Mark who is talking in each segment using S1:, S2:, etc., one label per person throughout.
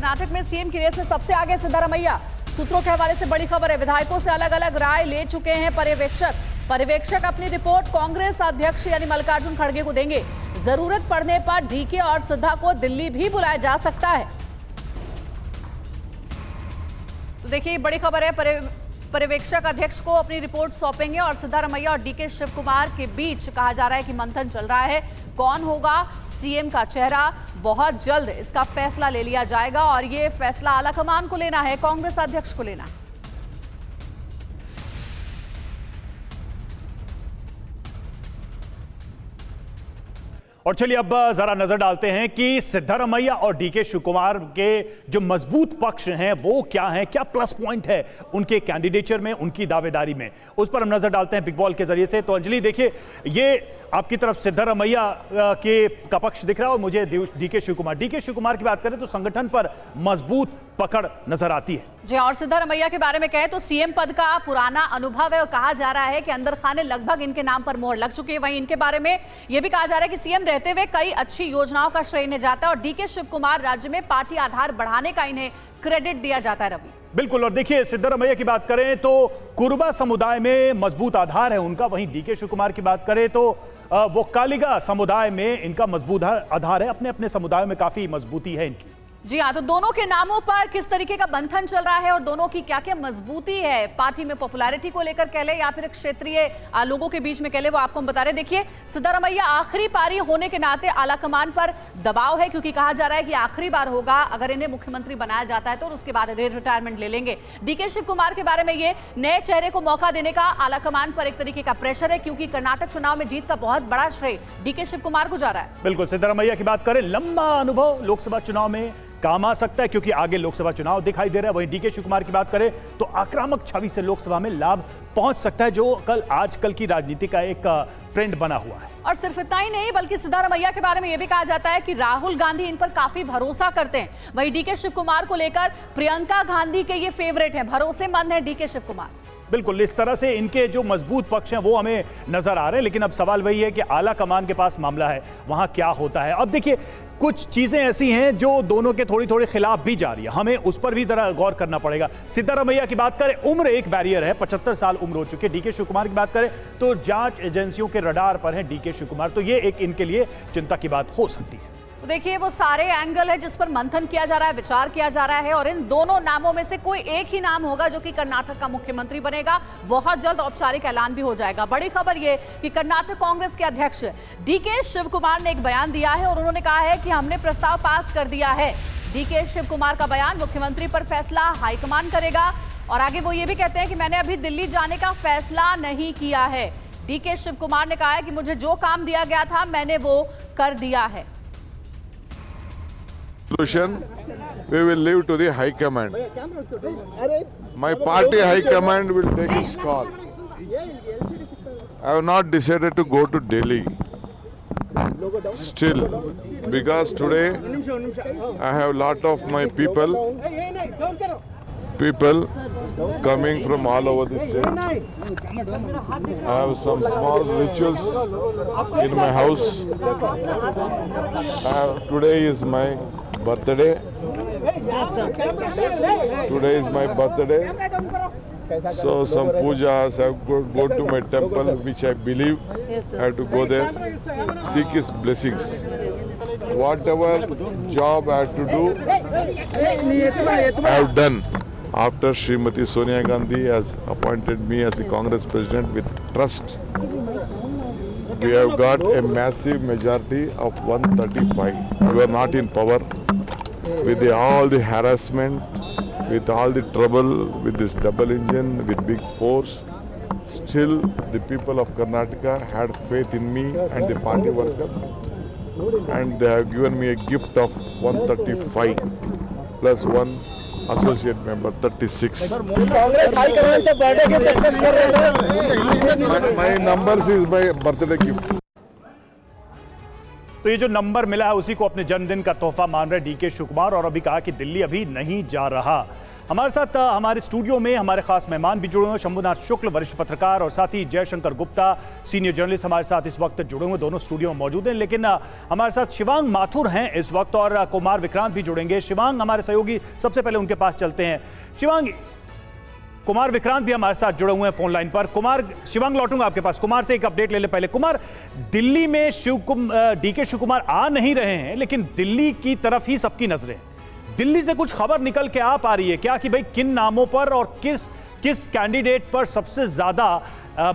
S1: कर्नाटक में सीएम की रेस में सबसे आगे सिद्धारमैया। सूत्रों के हवाले से बड़ी खबर है, विधायकों से अलग अलग राय ले चुके हैं पर्यवेक्षक अपनी रिपोर्ट कांग्रेस अध्यक्ष यानी मल्लिकार्जुन खड़गे को देंगे। जरूरत पड़ने पर डीके और सिद्धा को दिल्ली भी बुलाया जा सकता है। तो देखिए बड़ी खबर है, पर्यवेक्षक अध्यक्ष को अपनी रिपोर्ट सौंपेंगे और सिद्धारमैया और डीके शिव कुमार के बीच कहा जा रहा है कि मंथन चल रहा है। कौन होगा सीएम का चेहरा, बहुत जल्द इसका फैसला ले लिया जाएगा और ये फैसला आलाकमान को लेना है, कांग्रेस अध्यक्ष को लेना है।
S2: और चलिए अब जरा नजर डालते हैं कि सिद्धारमैया और डीके शिव कुमार के जो मजबूत पक्ष हैं वो क्या हैं, क्या प्लस पॉइंट है उनके कैंडिडेचर में, उनकी दावेदारी में, उस पर हम नजर डालते हैं बिग बॉल के जरिए से। तो अंजलि देखिए, ये आपकी तरफ सिद्धारमैया का पक्ष दिख रहा है और मुझे डीके शिव कुमार की बात करें तो संगठन पर मजबूत पकड़ नजर आती है।
S1: जी, और सिद्धारमैया के बारे में कहें तो सीएम पद का पुराना अनुभव है और कहा जा रहा है कि अंदर खाने लगभग इनके नाम पर मोहर लग चुकी है। वहीं इनके बारे में यह भी कहा जा रहा है कि सीएम रहते हुए कई अच्छी योजनाओं का श्रेय इन्हें जाता है और डीके शिव कुमार राज्य में पार्टी आधार बढ़ाने का इन्हें क्रेडिट दिया जाता है। रवि
S2: बिल्कुल, और देखिए सिद्धारमैया की बात करें तो कुरुबा समुदाय में मजबूत आधार है उनका, वहीं डीके शिव कुमार की बात करें तो वो कालिगा समुदाय में इनका मजबूत आधार है, अपने अपने समुदाय में काफी मजबूती है इनकी।
S1: जी हाँ, तो दोनों के नामों पर किस तरीके का मंथन चल रहा है और दोनों की क्या क्या मजबूती है पार्टी में, पॉपुलैरिटी को लेकर कह ले या फिर क्षेत्रीय लोगों के बीच में कह ले, वो आपको हम बता रहे। देखिए सिद्धारमैया आखिरी पारी होने के नाते आलाकमान पर दबाव है क्योंकि कहा जा रहा है कि आखिरी बार होगा अगर इन्हें मुख्यमंत्री बनाया जाता है तो, और उसके बाद रिटायरमेंट ले लेंगे। डीके शिव कुमार के बारे में ये नए चेहरे को मौका देने का आलाकमान पर एक तरीके का प्रेशर है क्योंकि कर्नाटक चुनाव में जीत का बहुत बड़ा श्रेय डीके शिव कुमार को जा रहा है।
S2: बिल्कुल, सिद्धारमैया की बात करें, लंबा अनुभव लोकसभा चुनाव में काम आ सकता है क्योंकि आगे लोकसभा चुनाव दिखाई दे रहा है। वहीं डीके शिव कुमार की बात करें तो आक्रामक छवि से लोकसभा में लाभ पहुंच सकता है, जो आजकल की राजनीति का एक ट्रेंड बना हुआ है। और
S1: सिर्फ इतना ही नहीं बल्कि सिद्धारमैया के बारे में यह भी कहा जाता है कि राहुल गांधी इन पर काफी भरोसा करते हैं। वहीं डीके शिव कुमार को लेकर प्रियंका गांधी के ये फेवरेट हैं, भरोसेमंद है डीके शिव कुमार।
S2: बिल्कुल, इस तरह से इनके जो मजबूत पक्ष हैं वो हमें नजर आ रहे हैं, लेकिन अब सवाल वही है कि आला कमान के पास मामला है, वहां क्या होता है। अब देखिए कुछ चीजें ऐसी हैं जो दोनों के थोड़ी थोड़ी खिलाफ भी जा रही है, हमें उस पर भी जरा गौर करना पड़ेगा। सिद्धारमैया की बात करें, उम्र एक बैरियर है, 75 साल उम्र हो चुकी है। डीके शिव कुमार की बात करें तो जांच एजेंसियों के रडार पर है डीके शिव कुमार, तो ये एक इनके लिए चिंता की बात हो सकती है।
S1: तो देखिए वो सारे एंगल है जिस पर मंथन किया जा रहा है, विचार किया जा रहा है और इन दोनों नामों में से कोई एक ही नाम होगा जो कि कर्नाटक का मुख्यमंत्री बनेगा। बहुत जल्द औपचारिक ऐलान भी हो जाएगा। बड़ी खबर ये कि कर्नाटक कांग्रेस के अध्यक्ष डीके शिव कुमार ने एक बयान दिया है और उन्होंने कहा है कि हमने प्रस्ताव पास कर दिया है। डीके शिव कुमार का बयान, मुख्यमंत्री पर फैसला हाईकमान करेगा और आगे वो ये भी कहते हैं कि मैंने अभी दिल्ली जाने का फैसला नहीं किया है। डीके शिव कुमार ने कहा है कि मुझे जो काम दिया गया था मैंने वो कर दिया है।
S3: We will leave to the High Command. My party High Command will take its call. I have not decided to go to Delhi still because today I have lot of my people coming from all over the state. I have some small rituals in my house. Today is my birthday. Today is my birthday. So some pujas, I have to go to my temple, which I believe I have to go there, seek his blessings. Whatever job I have to do, I have done. After Srimati Sonia Gandhi has appointed me as a Congress president with trust, we have got a massive majority of 135. We are not in power. With all the harassment, with all the trouble, with this double engine, with big force, still the people of Karnataka had faith in me and the party workers, and they have given me a gift of 135 plus one associate member, 36. My numbers is my birthday gift.
S2: तो ये जो number मिला है उसी को अपने जन्मदिन का तोहफा मान रहे डीके शिव कुमार और अभी कहा कि दिल्ली अभी नहीं जा रहा। हमारे साथ हमारे स्टूडियो में हमारे खास मेहमान भी जुड़े हुए हैं, शंभुनाथ शुक्ल वरिष्ठ पत्रकार और साथ ही जयशंकर गुप्ता सीनियर जर्नलिस्ट हमारे साथ इस वक्त जुड़े हुए, दोनों स्टूडियो में मौजूद हैं। लेकिन हमारे साथ शिवांग माथुर हैं इस वक्त और कुमार विक्रांत भी जुड़ेंगे। शिवांग हमारे सहयोगी, सबसे पहले उनके पास चलते हैं। शिवांग, कुमार विक्रांत भी हमारे साथ जुड़े हुए हैं फोन लाइन पर। कुमार, शिवांग लौटूंगा आपके पास। कुमार से एक अपडेट ले ले पहले। कुमार, दिल्ली में डीके शिव कुमार आ नहीं रहे हैं, लेकिन दिल्ली की तरफ ही सबकी नजरें हैं। दिल्ली से कुछ खबर निकल के आ पा रही है क्या कि भाई किन नामों पर और किस कैंडिडेट पर सबसे ज्यादा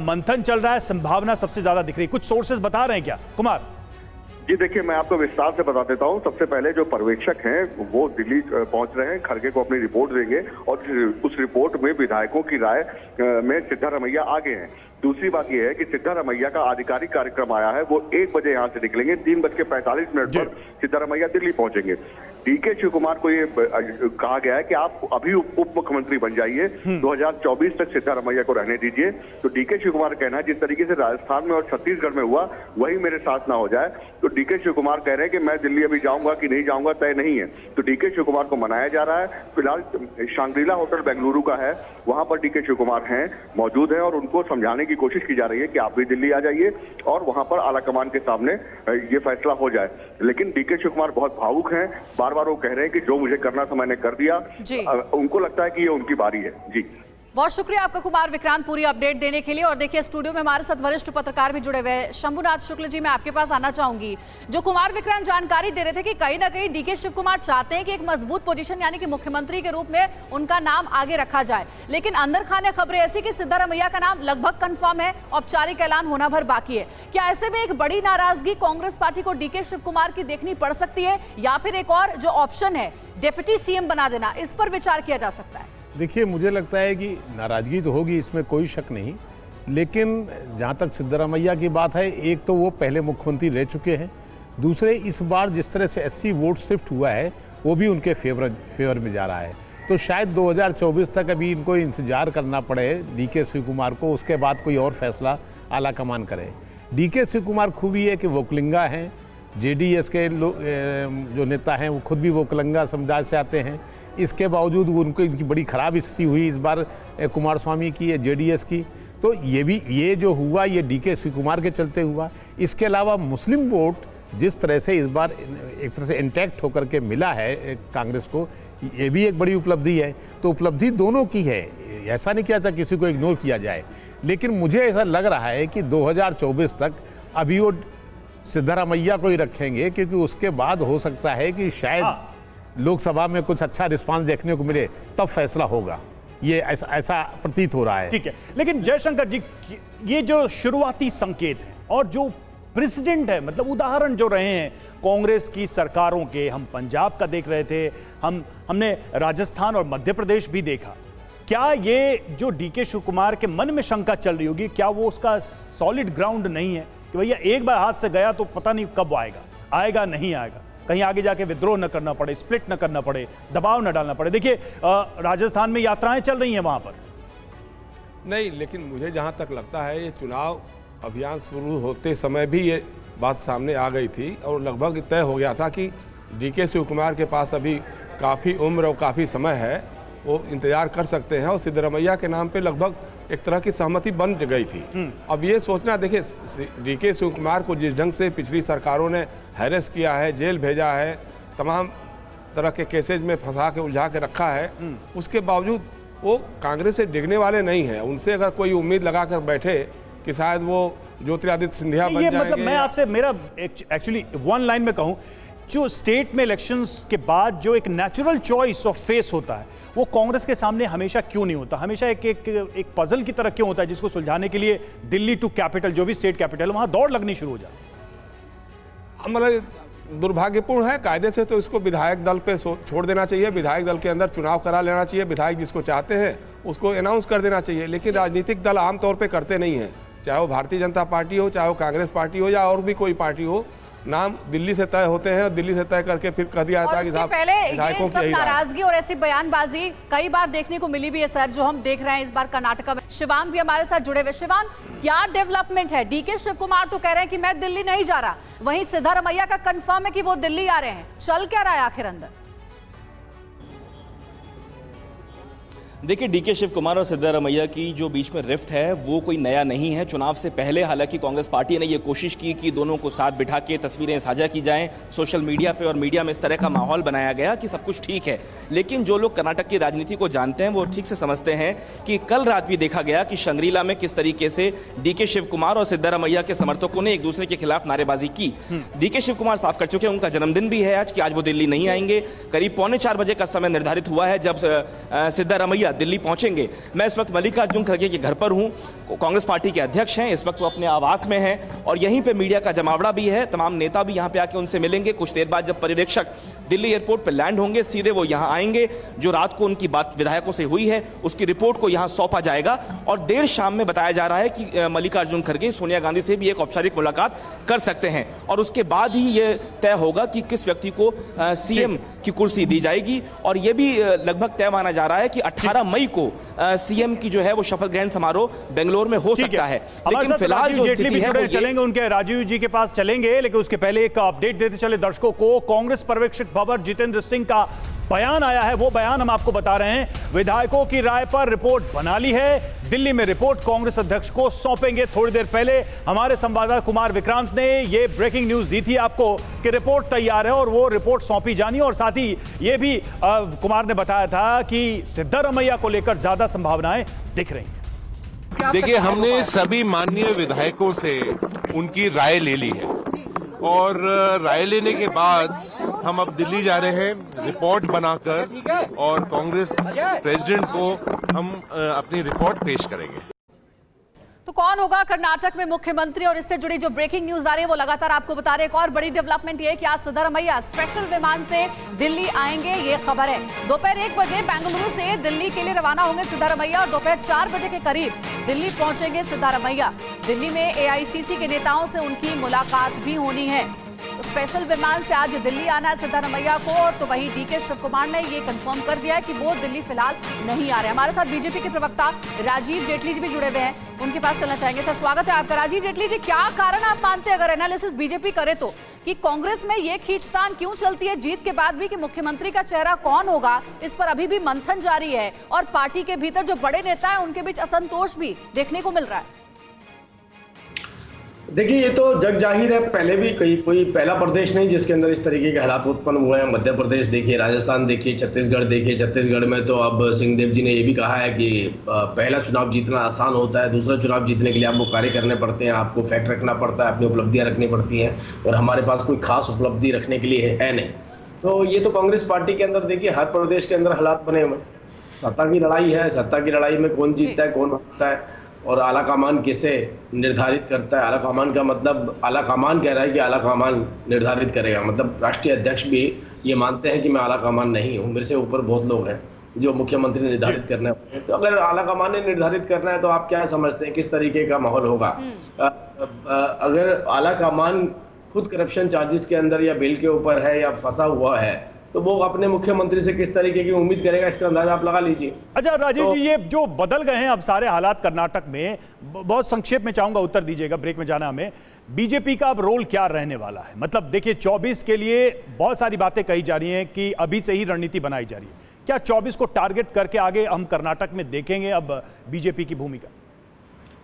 S2: मंथन चल रहा है, संभावना सबसे ज्यादा दिख रही है? कुछ सोर्सेज बता रहे हैं क्या कुमार?
S4: जी देखिए, मैं आपको विस्तार से बता देता हूं। सबसे पहले जो पर्यवेक्षक हैं वो दिल्ली पहुंच रहे हैं, खड़गे को अपनी रिपोर्ट देंगे और उस रिपोर्ट में विधायकों की राय में सिद्धारमैया आगे हैं। दूसरी बात यह है कि सिद्धारमैया का आधिकारिक कार्यक्रम आया है, वो 1 बजे यहाँ से निकलेंगे, 3:45 पर सिद्धारमैया दिल्ली पहुंचेंगे। डीके शिव कुमार को ये कहा गया है कि आप अभी उप मुख्यमंत्री बन जाइए, 2024 तक सिद्धारमैया को रहने दीजिए। तो डीके शिव कुमार कहना है जिस तरीके से राजस्थान में और छत्तीसगढ़ में हुआ वही मेरे साथ ना हो जाए। तो डीके शिव कुमार कह रहे हैं कि मैं दिल्ली अभी जाऊंगा कि नहीं जाऊंगा तय नहीं है। तो डीके शिव कुमार को मनाया जा रहा है। फिलहाल शांग्रीला होटल बेंगलुरु का है, वहां पर डीके शिव कुमार हैं, मौजूद हैं और उनको समझाने की कोशिश की जा रही है कि आप भी दिल्ली आ जाइए और वहां पर आलाकमान के सामने ये फैसला हो जाए। लेकिन डीके शिव कुमार बहुत भावुक हैं, बार बार वो कह रहे हैं कि जो मुझे करना था मैंने कर दिया। उनको लगता है कि ये उनकी बारी है। जी,
S1: बहुत शुक्रिया आपका कुमार विक्रांत पूरी अपडेट देने के लिए। और देखिए, स्टूडियो में हमारे साथ वरिष्ठ पत्रकार भी जुड़े हुए हैं। शंभुनाथ शुक्ल जी, मैं आपके पास आना चाहूंगी। जो कुमार विक्रांत जानकारी दे रहे थे कि कहीं ना कहीं डीके शिव कुमार चाहते हैं कि एक मजबूत पोजीशन यानी कि मुख्यमंत्री के रूप में उनका नाम आगे रखा जाए, लेकिन अंदर खाने खबरें ऐसी कि सिद्धारमैया का नाम लगभग कंफर्म है, औपचारिक ऐलान होना भर बाकी है। क्या ऐसे में एक बड़ी नाराजगी कांग्रेस पार्टी को डीके शिव कुमार की देखनी पड़ सकती है, या फिर एक और जो ऑप्शन है डिप्टी सीएम बना देना, इस पर विचार किया जा सकता है?
S5: देखिए, मुझे लगता है कि नाराजगी तो होगी, इसमें कोई शक नहीं, लेकिन जहाँ तक सिद्धारमैया की बात है, एक तो वो पहले मुख्यमंत्री रह चुके हैं, दूसरे इस बार जिस तरह से 80 वोट शिफ्ट हुआ है वो भी उनके फेवर में जा रहा है। तो शायद 2024 तक अभी इनको इंतजार करना पड़े डीके शिव कुमार को, उसके बाद कोई और फैसला आलाकमान करे। डीके शिव कुमार खूबी है कि वोकलिंगा हैं, जेडीएस के जो नेता हैं वो खुद भी वोकलिंगा समुदाय से आते हैं। इसके बावजूद उनको इनकी बड़ी ख़राब स्थिति हुई इस बार कुमार स्वामी की या जेडीएस की, तो ये जो हुआ ये डीके शिव कुमार के चलते हुआ। इसके अलावा मुस्लिम वोट जिस तरह से इस बार एक तरह से इंटैक्ट होकर के मिला है कांग्रेस को, ये भी एक बड़ी उपलब्धि है। तो उपलब्धि दोनों की है, ऐसा नहीं किया था किसी को इग्नोर किया जाए, लेकिन मुझे ऐसा लग रहा है कि 2024 तक अभी वो सिद्धारमैया को ही रखेंगे, क्योंकि उसके बाद हो सकता है कि शायद लोकसभा में कुछ अच्छा रिस्पांस देखने को मिले, तब फैसला होगा। ये ऐसा प्रतीत हो रहा है।
S2: ठीक है, लेकिन जयशंकर जी, ये जो शुरुआती संकेत है और जो प्रेसिडेंट है, मतलब उदाहरण जो रहे हैं कांग्रेस की सरकारों के, हम पंजाब का देख रहे थे, हमने राजस्थान और मध्य प्रदेश भी देखा, क्या ये जो डीके शिव कुमार के मन में शंका चल रही होगी, क्या वो उसका सॉलिड ग्राउंड नहीं है कि भैया एक बार हाथ से गया तो पता नहीं कब आएगा नहीं आएगा, कहीं आगे जाके विद्रोह न करना पड़े, स्प्लिट न करना पड़े, दबाव न डालना पड़े? देखिए, राजस्थान में यात्राएं चल रही हैं वहां पर।
S6: नहीं, लेकिन मुझे जहां तक लगता है ये चुनाव अभियान शुरू होते समय भी ये बात सामने आ गई थी और लगभग तय हो गया था कि डीके शिव कुमार के पास अभी काफ़ी उम्र और काफ़ी समय है, वो इंतजार कर सकते हैं और सिद्धारमैया के नाम पे लगभग एक तरह की सहमति बन गई थी। अब ये सोचना, देखिए, डीके शिव कुमार को जिस ढंग से पिछली सरकारों ने हैरेस किया है, जेल भेजा है, तमाम तरह के केसेज में फंसा के उलझा के रखा है, उसके बावजूद वो कांग्रेस से डिगने वाले नहीं हैं। उनसे अगर कोई उम्मीद लगा कर बैठे कि शायद वो ज्योतिरादित्य सिंधिया बन जाएंगे,
S2: मतलब मैं आपसे, मेरा एक्चुअली वन लाइन में कहूं, जो स्टेट में इलेक्शंस के बाद जो एक नेचुरल चॉइस ऑफ फेस होता है वो कांग्रेस के सामने हमेशा क्यों नहीं होता? हमेशा एक पजल की तरह क्यों होता है, जिसको सुलझाने के लिए दिल्ली टू कैपिटल, जो भी स्टेट कैपिटल, वहां दौड़ लगनी शुरू हो जाती है?
S6: मतलब दुर्भाग्यपूर्ण है। कायदे से तो इसको विधायक दल पे छोड़ देना चाहिए, विधायक दल के अंदर चुनाव करा लेना चाहिए, विधायक जिसको चाहते हैं उसको अनाउंस कर देना चाहिए। लेकिन राजनीतिक दल आमतौर पर करते नहीं हैं, चाहे वो भारतीय जनता पार्टी हो, चाहे वो कांग्रेस पार्टी हो या और भी कोई पार्टी हो, नाम दिल्ली से तय होते हैं और दिल्ली से तय करके फिर कह दिया जाता है कि साहब
S1: पहले ये सब नाराजगी और ऐसी बयानबाजी कई बार देखने को मिली भी है सर, जो हम देख रहे हैं इस बार कर्नाटक में। शिवांग भी हमारे साथ जुड़े हुए। शिवांग, क्या डेवलपमेंट है? डीके शिव कुमार तो कह रहे हैं कि मैं दिल्ली नहीं जा रहा, वहीं सिद्धारमैया का कंफर्म है कि वो दिल्ली आ रहे हैं, चल क्या रहा है आखिर अंदर?
S7: देखिए, डीके शिव कुमार और सिद्धारमैया की जो बीच में रिफ्ट है वो कोई नया नहीं है। चुनाव से पहले हालांकि कांग्रेस पार्टी ने ये कोशिश की कि दोनों को साथ बिठा के तस्वीरें साझा की जाएं सोशल मीडिया पे, और मीडिया में इस तरह का माहौल बनाया गया कि सब कुछ ठीक है। लेकिन जो लोग कर्नाटक की राजनीति को जानते हैं वो ठीक से समझते हैं कि कल रात भी देखा गया कि शंग्रीला में किस तरीके से डीके शिव कुमार और सिद्धारमैया के समर्थकों ने एक दूसरे के खिलाफ नारेबाजी की। डीके शिव कुमार साफ कर चुके हैं उनका जन्मदिन भी है आज, कि आज वो दिल्ली नहीं आएंगे। करीब 4:45 बजे का समय निर्धारित हुआ है जब सिद्धारमैया दिल्ली पहुंचेंगे। मैं इस वक्त मल्लिकार्जुन खड़गे के घर पर हूं। कांग्रेस पार्टी के अध्यक्ष हैं, इस वक्त वो अपने आवास में हैं और यहीं पे मीडिया का जमावड़ा भी है। तमाम नेता भी यहां पे आके उनसे मिलेंगे। कुछ देर बाद जब पर्यवेक्षक दिल्ली एयरपोर्ट पर लैंड होंगे सीधे वो यहां आएंगे। जो रात को उनकी बात विधायकों से हुई है उसकी रिपोर्ट को यहां सौंपा जाएगा और देर शाम में बताया जा रहा है कि मल्लिकार्जुन खड़गे सोनिया गांधी से भी एक औपचारिक मुलाकात कर सकते हैं और उसके बाद ही यह तय होगा कि किस व्यक्ति को सीएम की कुर्सी दी जाएगी। और यह भी लगभग तय माना जा रहा है कि 18 मई को सीएम की जो है वो शपथ ग्रहण समारोह बेंगलोर में हो सकता है। लेकिन फिलहाल जो स्थिति है वो
S2: चलेंगे, उनके राजीव जी के पास चलेंगे, लेकिन उसके पहले एक अपडेट देते चले दर्शकों को। कांग्रेस पर्यवेक्षक भंवर जितेंद्र सिंह का बयान आया है, वो बयान हम आपको बता रहे हैं। विधायकों की राय पर रिपोर्ट बना ली है, दिल्ली में रिपोर्ट कांग्रेस अध्यक्ष को सौंपेंगे। थोड़ी देर पहले हमारे संवाददाता कुमार विक्रांत ने ये ब्रेकिंग न्यूज दी थी आपको कि रिपोर्ट तैयार है और वो रिपोर्ट सौंपी जानी है। और साथ ही ये भी कुमार ने बताया था कि सिद्धारमैया को लेकर ज्यादा संभावनाएं दिख रही हैं।
S8: देखिए, हमने सभी माननीय विधायकों से उनकी राय ले ली है और राय लेने के बाद हम अब दिल्ली जा रहे हैं रिपोर्ट बनाकर और कांग्रेस प्रेसिडेंट को हम अपनी रिपोर्ट पेश करेंगे।
S1: तो कौन होगा कर्नाटक में मुख्यमंत्री, और इससे जुड़ी जो ब्रेकिंग न्यूज आ रही है वो लगातार आपको बता रहे हैं। एक और बड़ी डेवलपमेंट ये है कि आज सिद्धारमैया स्पेशल विमान से दिल्ली आएंगे, ये खबर है। दोपहर 1 बजे बेंगलुरु से दिल्ली के लिए रवाना होंगे सिद्धारमैया और दोपहर 4 बजे के करीब दिल्ली पहुंचेंगे सिद्धारमैया। दिल्ली में एआईसीसी के नेताओं से उनकी मुलाकात भी होनी है। तो स्पेशल विमान से आज दिल्ली आना है सिद्धारमैया को। और तो वहीं डीके शिव कुमार ने ये कंफर्म कर दिया है कि वो दिल्ली फिलहाल नहीं आ रहे। हमारे साथ बीजेपी के प्रवक्ता राजीव जेटली जी भी जुड़े हुए हैं, उनके पास चलना चाहेंगे। सर, स्वागत है आपका। राजीव जेटली जी, क्या कारण आप मानते हैं, अगर एनालिसिस बीजेपी करे तो, कि कांग्रेस में ये खींचतान क्यों चलती है जीत के बाद भी कि मुख्यमंत्री का चेहरा कौन होगा, इस पर अभी भी मंथन जारी है और पार्टी के भीतर जो बड़े नेता है उनके बीच असंतोष भी देखने को मिल रहा है?
S9: देखिए, ये तो जग जाहिर है, पहले भी कोई पहला प्रदेश नहीं जिसके अंदर इस तरीके के हालात उत्पन्न हुए हैं। मध्य प्रदेश देखिए, राजस्थान देखिए, छत्तीसगढ़ देखिए। छत्तीसगढ़ में तो अब सिंहदेव जी ने ये भी कहा है कि पहला चुनाव जीतना आसान होता है, दूसरा चुनाव जीतने के लिए आपको कार्य करने पड़ते हैं, आपको फैक्ट रखना पड़ता है, अपनी उपलब्धियां रखनी पड़ती हैं और हमारे पास कोई खास उपलब्धि रखने के लिए है नहीं। तो ये तो कांग्रेस पार्टी के अंदर देखिए हर प्रदेश के अंदर हालात बने हुए। सत्ता की लड़ाई है, सत्ता की लड़ाई में कौन जीतता है कौन हारता है और आला कमान किसे निर्धारित करता है। आला कमान का मतलब, आला कमान कह रहा है कि आला कमान निर्धारित करेगा, मतलब राष्ट्रीय अध्यक्ष भी ये मानते हैं कि मैं आला कमान नहीं हूँ, मेरे से ऊपर बहुत लोग हैं जो मुख्यमंत्री निर्धारित करना है। तो अगर आला कमान ने निर्धारित करना है तो आप क्या समझते हैं किस तरीके का माहौल होगा? अगर आला कमान खुद करप्शन चार्जेस के अंदर या बिल के ऊपर है या फंसा हुआ है तो वो अपने मुख्यमंत्री से किस तरीके की उम्मीद करेगा, इसका अंदाजा आप लगा लीजिए।
S2: अच्छा राजीव जी, ये जो बदल गए हैं अब सारे हालात कर्नाटक में, बहुत संक्षेप में चाहूंगा उत्तर दीजिएगा, ब्रेक में जाना हमें। बीजेपी का अब रोल क्या रहने वाला है? मतलब देखिए 24 के लिए बहुत सारी बातें कही जा रही हैं कि अभी से ही रणनीति बनाई जा रही है। क्या 24 को टारगेट करके आगे हम कर्नाटक में देखेंगे अब बीजेपी की भूमिका?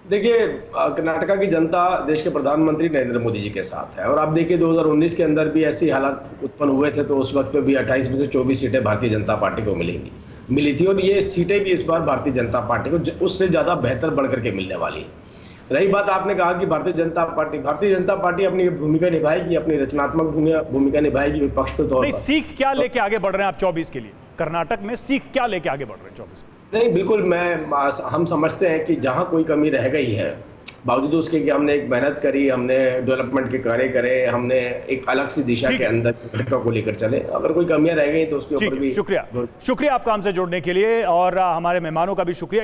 S9: देखिए, कर्नाटका की जनता देश के प्रधानमंत्री नरेंद्र मोदी जी के साथ है और आप देखिए 2019 के अंदर भी ऐसे हालात उत्पन्न हुए थे तो उस वक्त पे भी 28 में से 24 सीटें भारतीय जनता पार्टी को मिली थी और ये सीटें भी इस बार भारतीय जनता पार्टी को उससे ज़्यादा बेहतर बढ़ करके मिलने वाली है। रही बात, आपने कहा कि भारतीय जनता पार्टी अपनी भूमिका निभाएगी, अपनी रचनात्मक भूमिका निभाएगी विपक्ष के तौर पर।
S2: सीख क्या लेके आगे बढ़ रहे हैं आप 24 के लिए? कर्नाटक में सीख क्या लेके आगे बढ़ रहे हैं 24 में?
S9: नहीं, बिल्कुल हम समझते हैं कि जहां कोई कमी रह गई है, बावजूद उसके कि हमने एक मेहनत करी, हमने डेवलपमेंट के कार्य करे, हमने एक अलग सी दिशा के अंदर कर्नाटक को लेकर चले, अगर कोई कमियां रह गई तो उसके ऊपर भी।
S2: शुक्रिया आपका हमसे जुड़ने के लिए और हमारे मेहमानों का भी शुक्रिया।